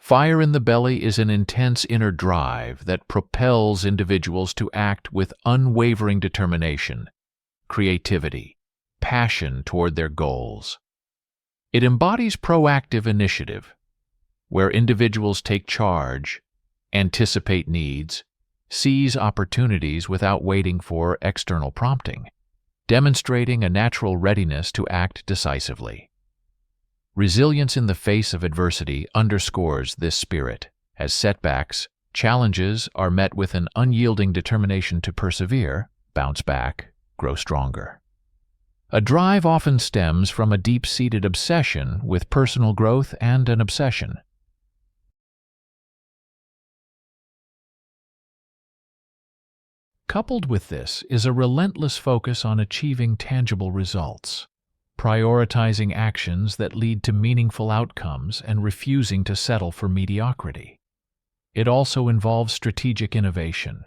Fire in the belly is an intense inner drive that propels individuals to act with unwavering determination, creativity, passion toward their goals. It embodies proactive initiative, where individuals take charge, anticipate needs, seize opportunities without waiting for external prompting, demonstrating a natural readiness to act decisively. Resilience in the face of adversity underscores this spirit, as setbacks, challenges are met with an unyielding determination to persevere, bounce back, grow stronger. A drive often stems from a deep-seated obsession with personal growth and an obsession. Coupled with this is a relentless focus on achieving tangible results, prioritizing actions that lead to meaningful outcomes and refusing to settle for mediocrity. It also involves strategic innovation,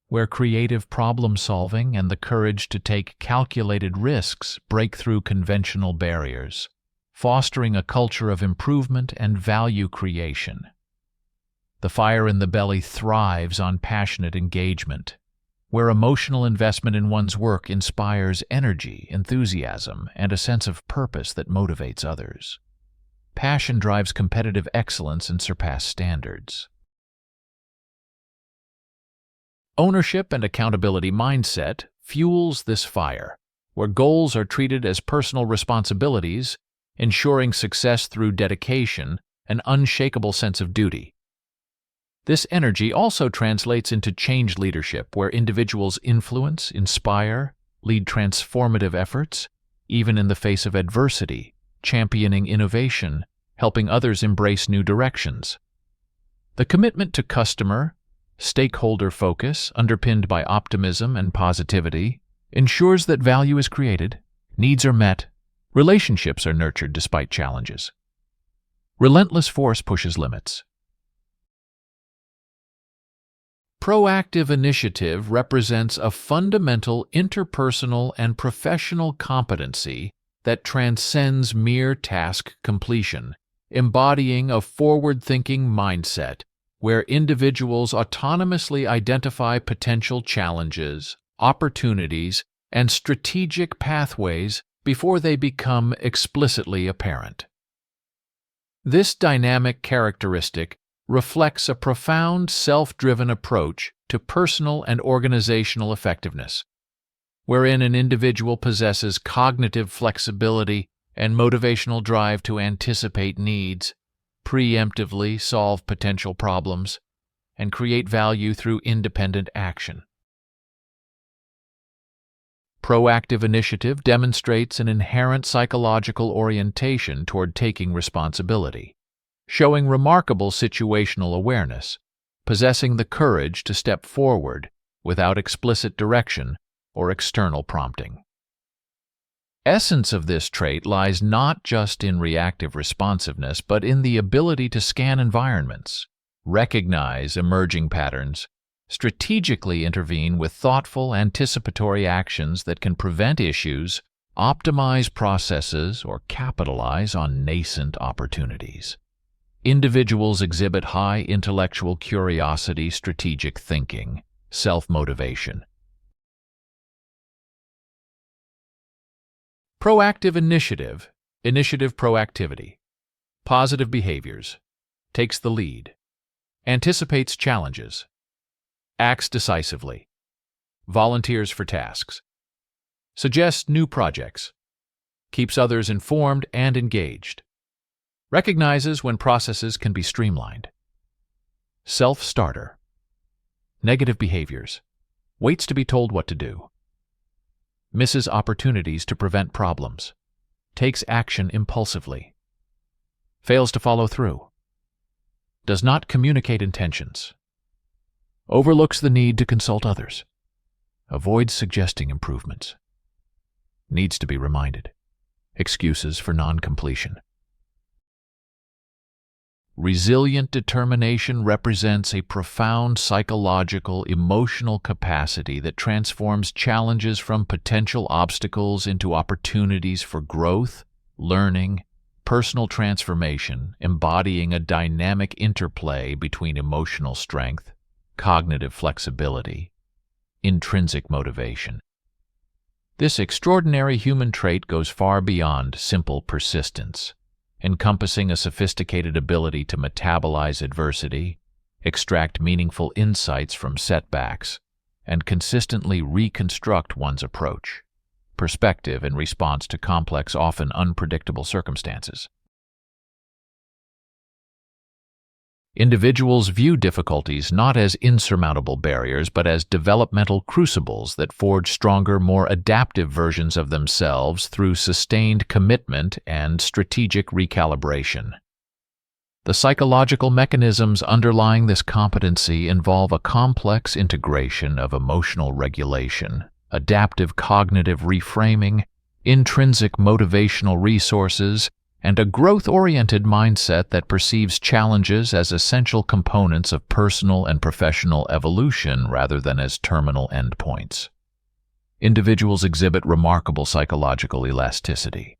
where creative problem-solving and the courage to take calculated risks break through conventional barriers, fostering a culture of improvement and value creation. The fire in the belly thrives on passionate engagement, where emotional investment in one's work inspires energy, enthusiasm, and a sense of purpose that motivates others. Passion drives competitive excellence and surpassed standards. Ownership and accountability mindset fuels this fire, where goals are treated as personal responsibilities, ensuring success through dedication, an unshakable sense of duty. This energy also translates into change leadership, where individuals influence, inspire, lead transformative efforts, even in the face of adversity, championing innovation, helping others embrace new directions. The commitment to customer, stakeholder focus, underpinned by optimism and positivity, ensures that value is created, needs are met, relationships are nurtured despite challenges. Relentless force pushes limits. Proactive initiative represents a fundamental interpersonal and professional competency that transcends mere task completion, embodying a forward-thinking mindset where individuals autonomously identify potential challenges, opportunities, and strategic pathways before they become explicitly apparent. This dynamic characteristic reflects a profound self-driven approach to personal and organizational effectiveness, wherein an individual possesses cognitive flexibility and motivational drive to anticipate needs, preemptively solve potential problems, and create value through independent action. Proactive initiative demonstrates an inherent psychological orientation toward taking responsibility, showing remarkable situational awareness, possessing the courage to step forward without explicit direction or external prompting. Essence of this trait lies not just in reactive responsiveness, but in the ability to scan environments, recognize emerging patterns, strategically intervene with thoughtful, anticipatory actions that can prevent issues, optimize processes, or capitalize on nascent opportunities. Individuals exhibit high intellectual curiosity, strategic thinking, self-motivation. Proactive initiative, proactivity, positive behaviors, takes the lead, anticipates challenges, acts decisively, volunteers for tasks, suggests new projects, keeps others informed and engaged, recognizes when processes can be streamlined. Self-starter, negative behaviors, waits to be told what to do, misses opportunities to prevent problems, takes action impulsively, fails to follow through, does not communicate intentions, overlooks the need to consult others, avoids suggesting improvements, needs to be reminded, excuses for non-completion. Resilient determination represents a profound psychological, emotional capacity that transforms challenges from potential obstacles into opportunities for growth, learning, personal transformation embodying a dynamic interplay between emotional strength, cognitive flexibility, intrinsic motivation. This extraordinary human trait goes far beyond simple persistence, encompassing a sophisticated ability to metabolize adversity, extract meaningful insights from setbacks, and consistently reconstruct one's approach, perspective in response to complex, often unpredictable circumstances. Individuals view difficulties not as insurmountable barriers, but as developmental crucibles that forge stronger, more adaptive versions of themselves through sustained commitment and strategic recalibration. The psychological mechanisms underlying this competency involve a complex integration of emotional regulation, adaptive cognitive reframing, intrinsic motivational resources, and a growth-oriented mindset that perceives challenges as essential components of personal and professional evolution rather than as terminal endpoints. Individuals exhibit remarkable psychological elasticity.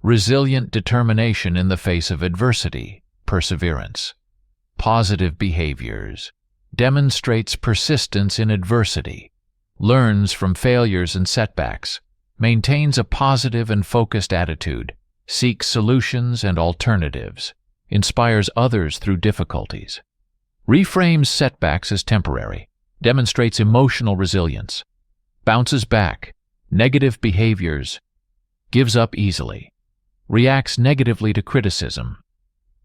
Resilient determination in the face of adversity, perseverance. Positive behaviors. Demonstrates persistence in adversity, learns from failures and setbacks, maintains a positive and focused attitude, seeks solutions and alternatives, inspires others through difficulties, reframes setbacks as temporary, demonstrates emotional resilience, bounces back, negative behaviors, gives up easily, reacts negatively to criticism,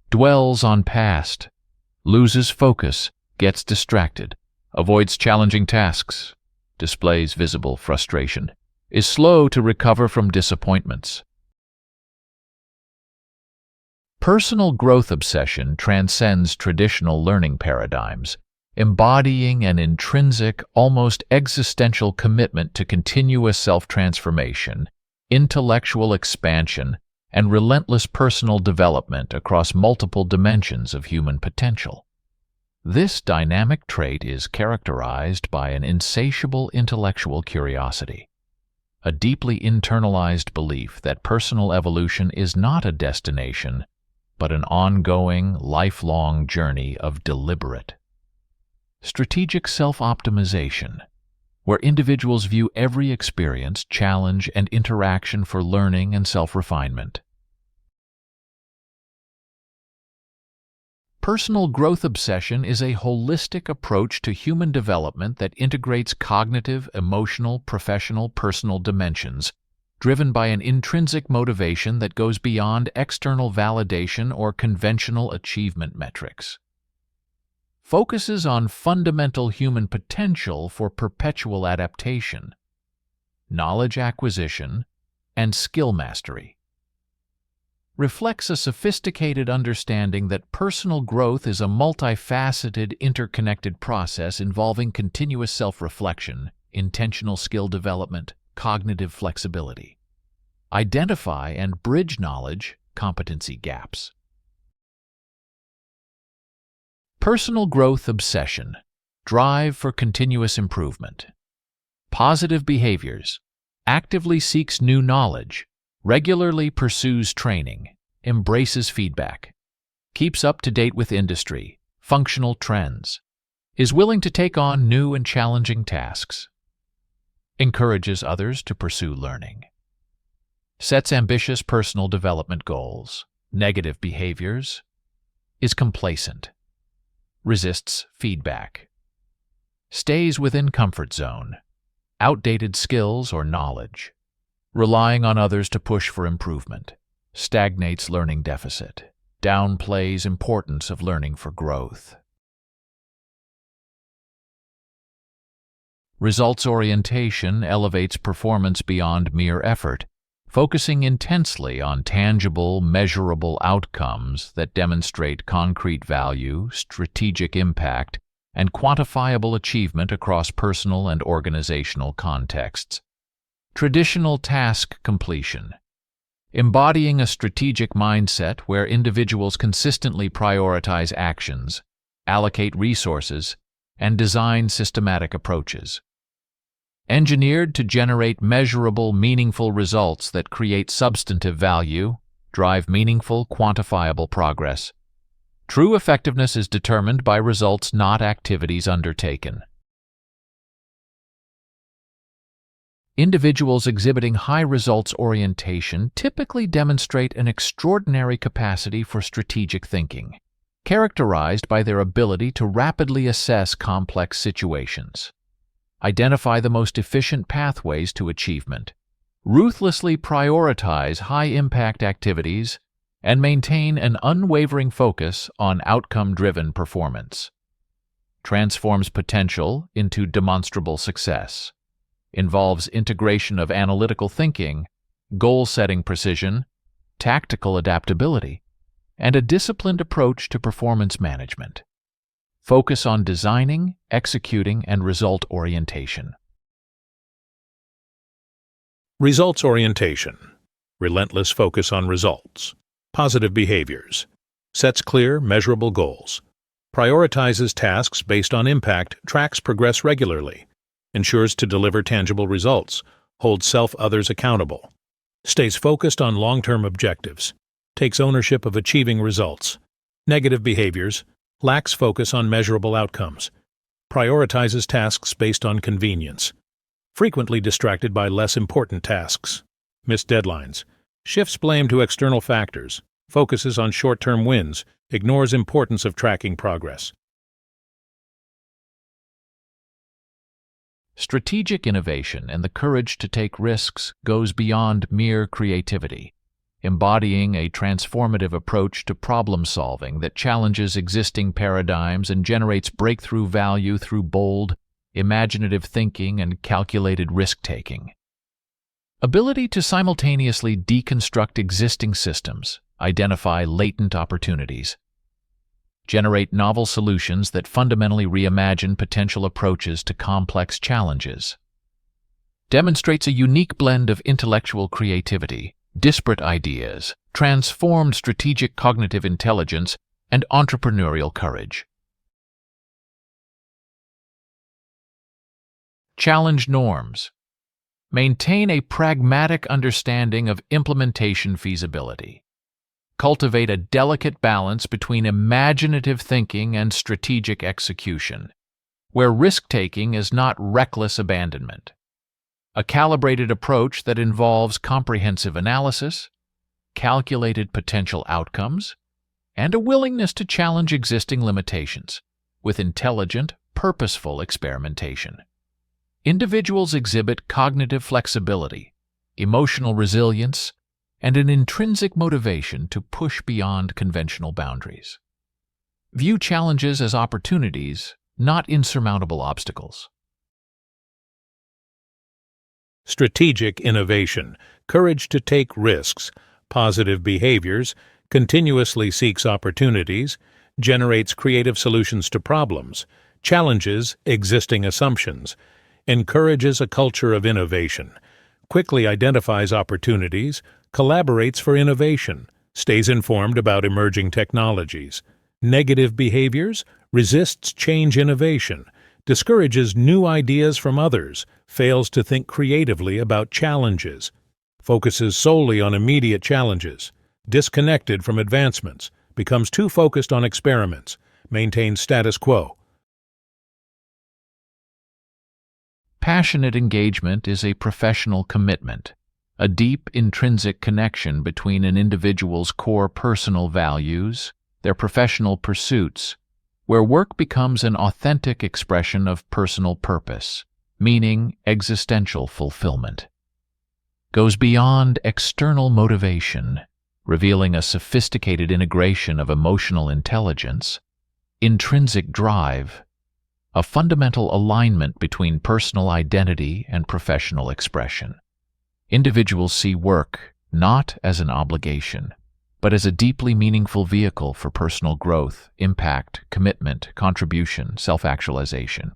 dwells on past, loses focus, gets distracted, avoids challenging tasks, displays visible frustration, is slow to recover from disappointments. Personal growth obsession transcends traditional learning paradigms, embodying an intrinsic, almost existential commitment to continuous self-transformation, intellectual expansion, and relentless personal development across multiple dimensions of human potential. This dynamic trait is characterized by an insatiable intellectual curiosity, a deeply internalized belief that personal evolution is not a destination, but an ongoing, lifelong journey of deliberate, strategic self-optimization, where individuals view every experience, challenge, and interaction for learning and self-refinement. Personal growth obsession is a holistic approach to human development that integrates cognitive, emotional, professional, personal dimensions, driven by an intrinsic motivation that goes beyond external validation or conventional achievement metrics. Focuses on fundamental human potential for perpetual adaptation, knowledge acquisition, and skill mastery. Reflects a sophisticated understanding that personal growth is a multifaceted, interconnected process involving continuous self-reflection, intentional skill development, cognitive flexibility. Identify and bridge knowledge, competency gaps. Personal growth obsession, drive for continuous improvement. Positive behaviors, actively seeks new knowledge, regularly pursues training, embraces feedback, keeps up to date with industry, functional trends, is willing to take on new and challenging tasks, encourages others to pursue learning, sets ambitious personal development goals, negative behaviors, is complacent, resists feedback, stays within comfort zone, outdated skills or knowledge, relying on others to push for improvement, stagnates learning deficit, downplays importance of learning for growth. Results orientation elevates performance beyond mere effort, focusing intensely on tangible, measurable outcomes that demonstrate concrete value, strategic impact, and quantifiable achievement across personal and organizational contexts. Traditional task completion, embodying a strategic mindset where individuals consistently prioritize actions, allocate resources, and design systematic approaches. engineered to generate measurable, meaningful results that create substantive value, drive meaningful, quantifiable progress. True effectiveness is determined by results, not activities undertaken. Individuals exhibiting high results orientation typically demonstrate an extraordinary capacity for strategic thinking, characterized by their ability to rapidly assess complex situations, identify the most efficient pathways to achievement, ruthlessly prioritize high-impact activities, and maintain an unwavering focus on outcome-driven performance. Transforms potential into demonstrable success. Involves integration of analytical thinking, goal-setting precision, tactical adaptability, and a disciplined approach to performance management. Focus on designing, executing, and result orientation. Results orientation. Relentless focus on results. Positive behaviors. Sets clear, measurable goals. Prioritizes tasks based on impact, tracks progress regularly. Ensures to deliver tangible results. Holds others accountable. Stays focused on long-term objectives. Takes ownership of achieving results. Negative behaviors. Lacks focus on measurable outcomes. Prioritizes tasks based on convenience. Frequently distracted by less important tasks. Missed deadlines. Shifts blame to external factors. Focuses on short-term wins. Ignores importance of tracking progress. Strategic innovation and the courage to take risks goes beyond mere creativity, embodying a transformative approach to problem-solving that challenges existing paradigms and generates breakthrough value through bold, imaginative thinking and calculated risk-taking. Ability to simultaneously deconstruct existing systems, identify latent opportunities, generate novel solutions that fundamentally reimagine potential approaches to complex challenges. Demonstrates a unique blend of intellectual creativity, disparate ideas, transformed strategic cognitive intelligence, and entrepreneurial courage. Challenge norms. Maintain a pragmatic understanding of implementation feasibility. Cultivate a delicate balance between imaginative thinking and strategic execution, where risk-taking is not reckless abandonment. A calibrated approach that involves comprehensive analysis, calculated potential outcomes, and a willingness to challenge existing limitations with intelligent, purposeful experimentation. Individuals exhibit cognitive flexibility, emotional resilience, and an intrinsic motivation to push beyond conventional boundaries. View challenges as opportunities, not insurmountable obstacles. Strategic innovation, courage to take risks, positive behaviors, continuously seeks opportunities, generates creative solutions to problems, challenges existing assumptions, encourages a culture of innovation, quickly identifies opportunities, collaborates for innovation, stays informed about emerging technologies. Negative behaviors, resists change innovation, discourages new ideas from others, fails to think creatively about challenges, focuses solely on immediate challenges, disconnected from advancements, becomes too focused on experiments, maintains status quo. Passionate engagement is a professional commitment, a deep intrinsic connection between an individual's core personal values, their professional pursuits, where work becomes an authentic expression of personal purpose, meaning existential fulfillment. Goes beyond external motivation, revealing a sophisticated integration of emotional intelligence, intrinsic drive, a fundamental alignment between personal identity and professional expression. Individuals see work not as an obligation, but as a deeply meaningful vehicle for personal growth, impact, commitment, contribution, self-actualization.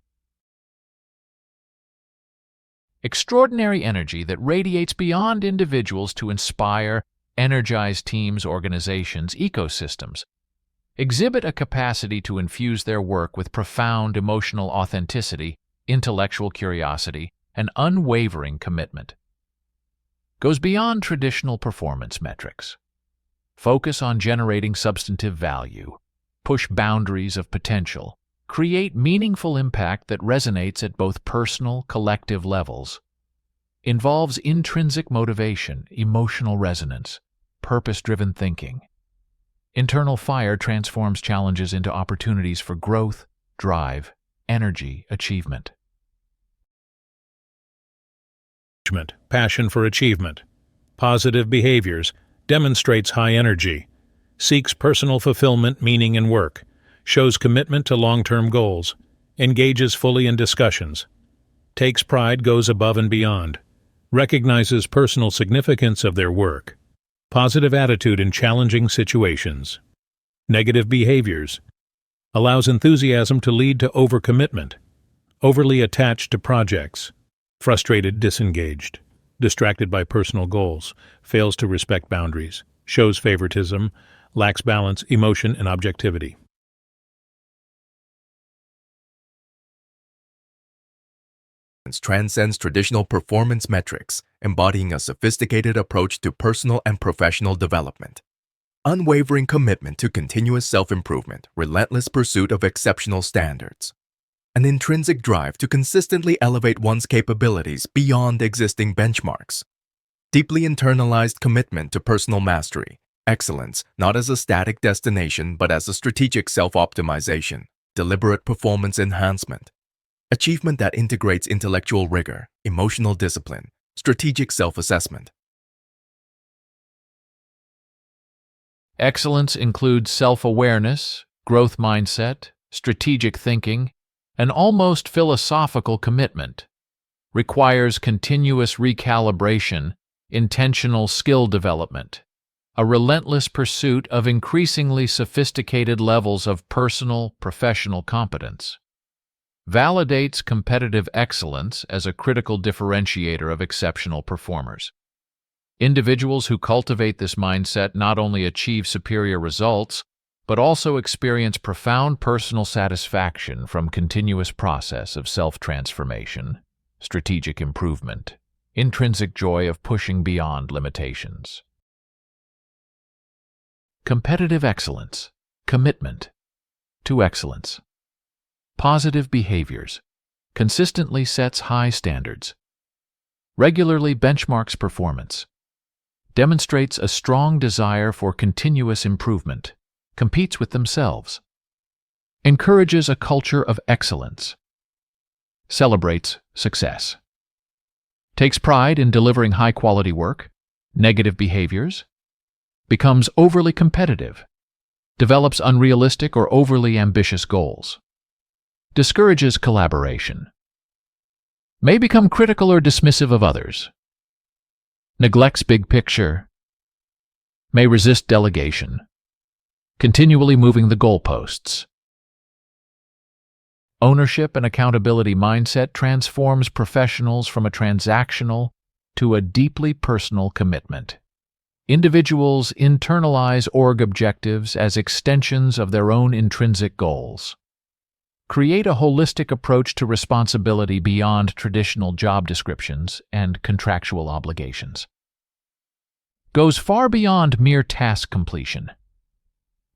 Extraordinary energy that radiates beyond individuals to inspire, energize teams, organizations, ecosystems. Exhibit a capacity to infuse their work with profound emotional authenticity, intellectual curiosity, and unwavering commitment. Goes beyond traditional performance metrics. Focus on generating substantive value, push boundaries of potential, create meaningful impact that resonates at both personal, collective levels. Involves intrinsic motivation, emotional resonance, purpose-driven thinking. Internal fire transforms challenges into opportunities for growth, drive, energy, achievement. Passion for achievement. Positive behaviors. Demonstrates high energy. Seeks personal fulfillment, meaning in work. Shows commitment to long-term goals. Engages fully in discussions. Takes pride, goes above and beyond. Recognizes personal significance of their work. Positive attitude in challenging situations. Negative behaviors. Allows enthusiasm to lead to overcommitment. Overly attached to projects. Frustrated, disengaged. Distracted by personal goals. Fails to respect boundaries. Shows favoritism. Lacks balance, emotion, and objectivity. Transcends traditional performance metrics, embodying a sophisticated approach to personal and professional development. Unwavering commitment to continuous self-improvement, relentless pursuit of exceptional standards. An intrinsic drive to consistently elevate one's capabilities beyond existing benchmarks. Deeply internalized commitment to personal mastery, excellence not as a static destination but as a strategic self-optimization, deliberate performance enhancement. Achievement that integrates intellectual rigor, emotional discipline, strategic self-assessment. Excellence includes self-awareness, growth mindset, strategic thinking, an almost philosophical commitment. Requires continuous recalibration, intentional skill development, a relentless pursuit of increasingly sophisticated levels of personal, professional competence. Validates competitive excellence as a critical differentiator of exceptional performers. Individuals who cultivate this mindset not only achieve superior results, but also experience profound personal satisfaction from continuous process of self-transformation, strategic improvement, intrinsic joy of pushing beyond limitations. Competitive excellence, commitment to excellence. Positive behaviors, consistently sets high standards. Regularly benchmarks performance. Demonstrates a strong desire for continuous improvement. Competes with themselves. Encourages a culture of excellence. Celebrates success. Takes pride in delivering high-quality work. Negative behaviors. Becomes overly competitive. Develops unrealistic or overly ambitious goals. Discourages collaboration. May become critical or dismissive of others. Neglects big picture. May resist delegation. Continually moving the goalposts. Ownership and accountability mindset transforms professionals from a transactional to a deeply personal commitment. Individuals internalize org objectives as extensions of their own intrinsic goals. Create a holistic approach to responsibility beyond traditional job descriptions and contractual obligations. Goes far beyond mere task completion,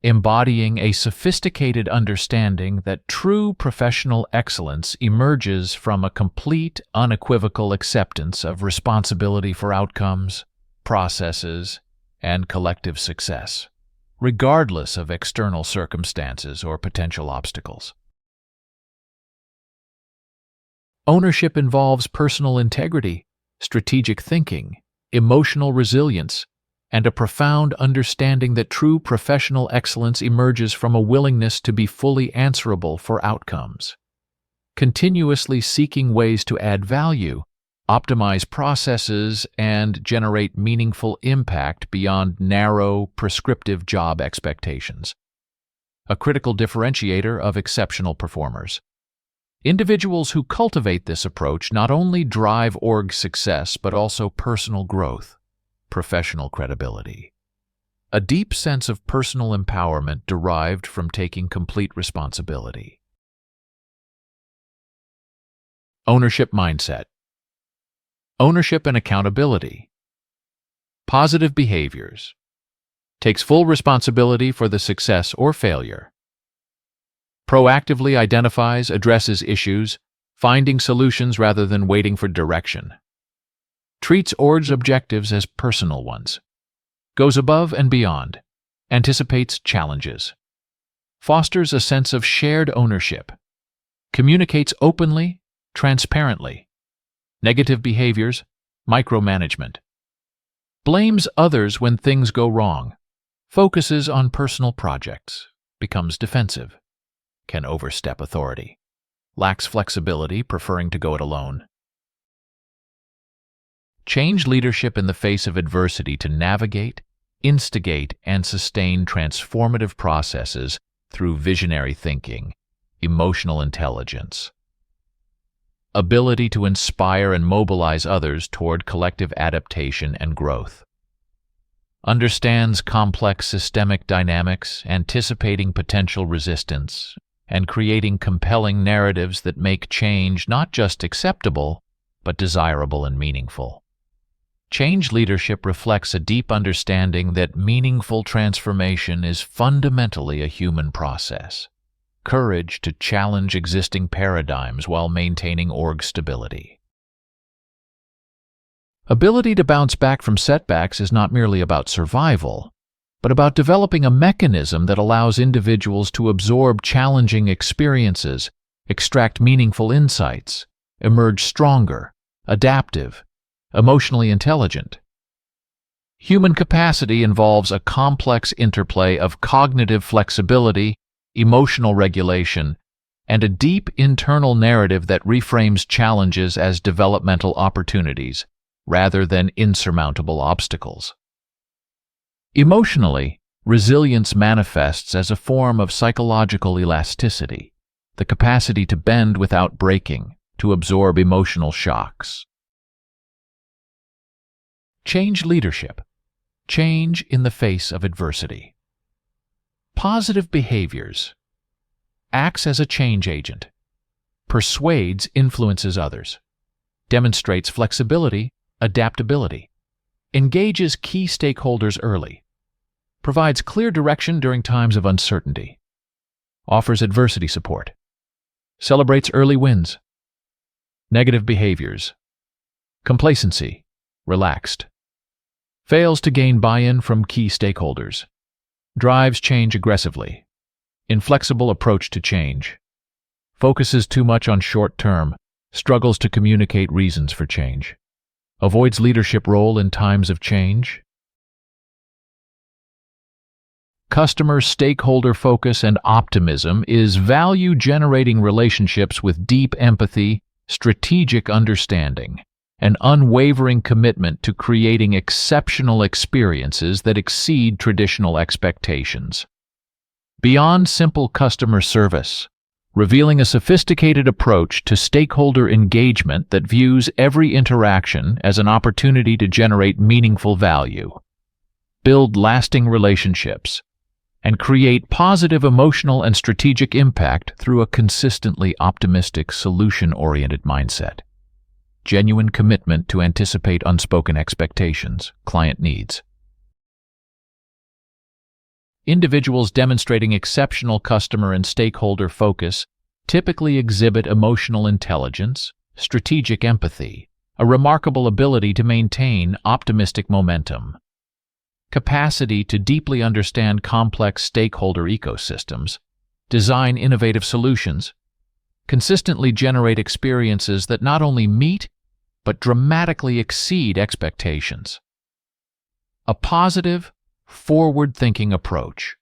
embodying a sophisticated understanding that true professional excellence emerges from a complete, unequivocal acceptance of responsibility for outcomes, processes, and collective success, regardless of external circumstances or potential obstacles. Ownership involves personal integrity, strategic thinking, emotional resilience, and a profound understanding that true professional excellence emerges from a willingness to be fully answerable for outcomes. Continuously seeking ways to add value, optimize processes, and generate meaningful impact beyond narrow, prescriptive job expectations. A critical differentiator of exceptional performers. Individuals who cultivate this approach not only drive org success but also personal growth, professional credibility. A deep sense of personal empowerment derived from taking complete responsibility. Ownership mindset. ownership and accountability. Positive behaviors. Takes full responsibility for the success or failure. Proactively identifies, addresses issues, finding solutions rather than waiting for direction. Treats org's objectives as personal ones. Goes above and beyond. Anticipates challenges. Fosters a sense of shared ownership. Communicates openly, transparently. Negative behaviors, micromanagement. Blames others when things go wrong. Focuses on personal projects. Becomes defensive. Can overstep authority. Lacks flexibility, preferring to go it alone. Change leadership in the face of adversity to navigate, instigate, and sustain transformative processes through visionary thinking, emotional intelligence. Ability to inspire and mobilize others toward collective adaptation and growth. Understands complex systemic dynamics, anticipating potential resistance, and creating compelling narratives that make change not just acceptable, but desirable and meaningful. Change leadership reflects a deep understanding that meaningful transformation is fundamentally a human process. Courage to challenge existing paradigms while maintaining org stability. Ability to bounce back from setbacks is not merely about survival, but about developing a mechanism that allows individuals to absorb challenging experiences, extract meaningful insights, emerge stronger, adaptive, emotionally intelligent. Human capacity involves a complex interplay of cognitive flexibility, emotional regulation, and a deep internal narrative that reframes challenges as developmental opportunities rather than insurmountable obstacles. Emotionally, resilience manifests as a form of psychological elasticity, the capacity to bend without breaking, to absorb emotional shocks. Change leadership. Change in the face of adversity. Positive behaviors. Acts as a change agent. Persuades, influences others. Demonstrates flexibility, adaptability. Engages key stakeholders early. Provides clear direction during times of uncertainty. Offers adversity support. Celebrates early wins. Negative behaviors. Complacency, relaxed. Fails to gain buy-in from key stakeholders. Drives change aggressively. Inflexible approach to change. Focuses too much on short-term. Struggles to communicate reasons for change. Avoids leadership role in times of change. Customer stakeholder focus and optimism is value-generating relationships with deep empathy, strategic understanding, an unwavering commitment to creating exceptional experiences that exceed traditional expectations. Beyond simple customer service, revealing a sophisticated approach to stakeholder engagement that views every interaction as an opportunity to generate meaningful value, build lasting relationships, and create positive emotional and strategic impact through a consistently optimistic, solution-oriented mindset. Genuine commitment to anticipate unspoken expectations, client needs. Individuals demonstrating exceptional customer and stakeholder focus typically exhibit emotional intelligence, strategic empathy, a remarkable ability to maintain optimistic momentum, capacity to deeply understand complex stakeholder ecosystems, design innovative solutions, consistently generate experiences that not only meet but dramatically exceed expectations. A positive, forward-thinking approach.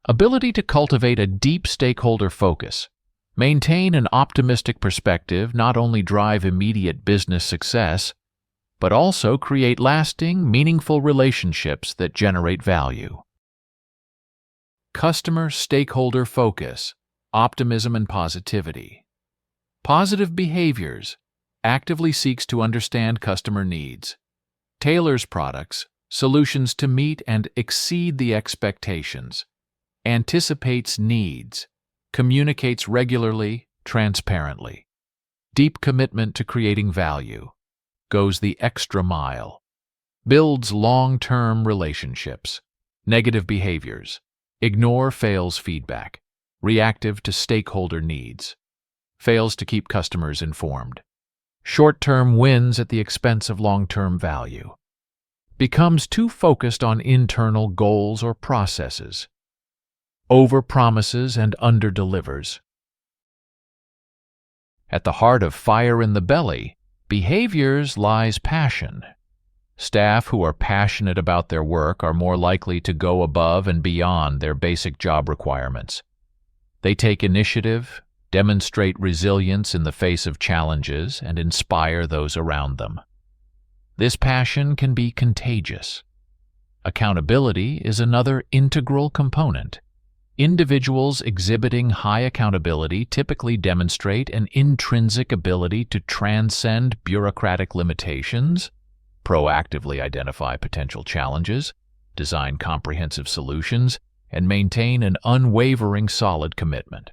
Ability to cultivate a deep stakeholder focus, maintain an optimistic perspective, not only drive immediate business success, but also create lasting, meaningful relationships that generate value. Customer stakeholder focus, optimism and positivity. Positive behaviors, actively seeks to understand customer needs, tailors products, solutions to meet and exceed the expectations, anticipates needs, communicates regularly, transparently. Deep commitment to creating value. goes the extra mile, builds long-term relationships, negative behaviors, ignore fails feedback, reactive to stakeholder needs, fails to keep customers informed, short-term wins at the expense of long-term value, becomes too focused on internal goals or processes, overpromises and underdelivers. At the heart of fire in the belly behaviors lies passion. Staff who are passionate about their work are more likely to go above and beyond their basic job requirements. They take initiative, demonstrate resilience in the face of challenges, and inspire those around them. This passion can be contagious. Accountability is another integral component. Individuals exhibiting high accountability typically demonstrate an intrinsic ability to transcend bureaucratic limitations, proactively identify potential challenges, design comprehensive solutions, and maintain an unwavering solid commitment.